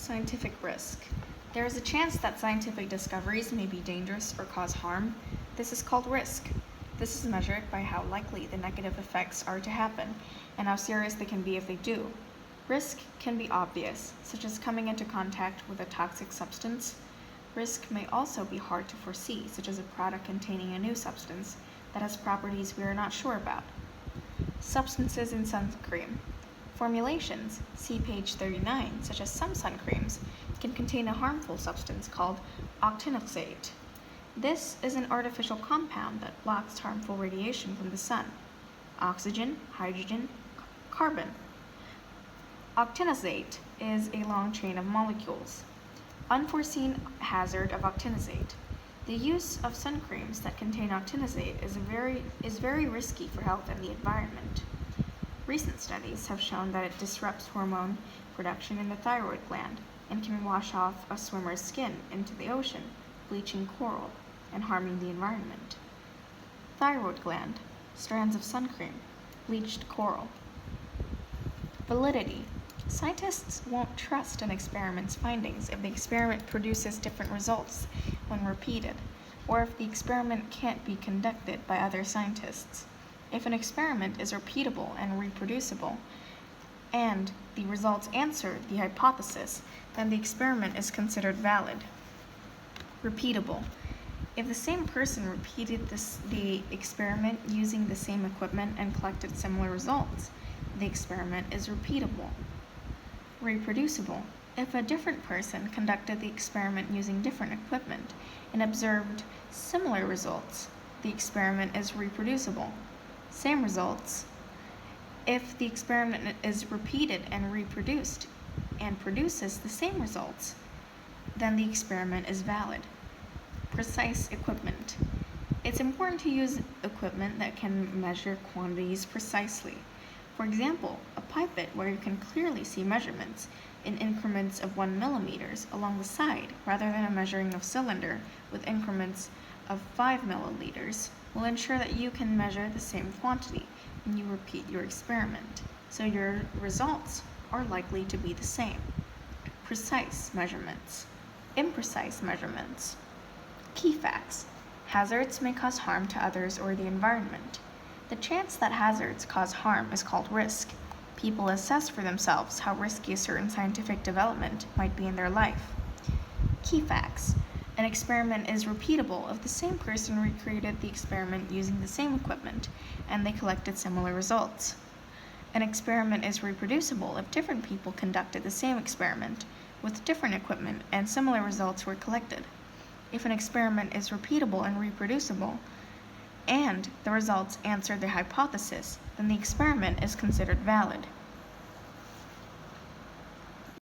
Scientific risk. There is a chance that scientific discoveries may be dangerous or cause harm. This is called risk. This is measured by how likely the negative effects are to happen and how serious they can be if they do. Risk can be obvious, such as coming into contact with a toxic substance. Risk may also be hard to foresee, such as a product containing a new substance that has properties we are not sure about. Substances in sun cream. Formulations, see page 39, such as some sun creams, can contain a harmful substance called octinoxate. This is an artificial compound that blocks harmful radiation from the sun. Oxygen, hydrogen, carbon. Octinoxate is a long chain of molecules. Unforeseen hazard of octinoxate. The use of sun creams that contain octinoxate is very risky for health and the environment. Recent studies have shown that it disrupts hormone production in the thyroid gland and can wash off a swimmer's skin into the ocean, bleaching coral and harming the environment. Thyroid gland, strands of sun cream, bleached coral. Validity. Scientists won't trust an experiment's findings if the experiment produces different results when repeated, or if the experiment can't be conducted by other scientists. If an experiment is repeatable and reproducible, and the results answer the hypothesis, then the experiment is considered valid. Repeatable. If the same person repeated the experiment using the same equipment and collected similar results, the experiment is repeatable. Reproducible. If a different person conducted the experiment using different equipment and observed similar results, the experiment is reproducible. Same results. If the experiment is repeated and reproduced and produces the same results, then the experiment is valid. Precise equipment. It's important to use equipment that can measure quantities precisely. For example, a pipette where you can clearly see measurements in increments of 1 millimeters along the side rather than a measuring of cylinder with increments of 5 milliliters will ensure that you can measure the same quantity when you repeat your experiment, so your results are likely to be the same. Precise measurements. Imprecise measurements. Key facts. Hazards may cause harm to others or the environment. The chance that hazards cause harm is called risk. People assess for themselves how risky a certain scientific development might be in their life. Key facts. An experiment is repeatable if the same person recreated the experiment using the same equipment and they collected similar results. An experiment is reproducible if different people conducted the same experiment with different equipment and similar results were collected. If an experiment is repeatable and reproducible, and the results answer the hypothesis, then the experiment is considered valid.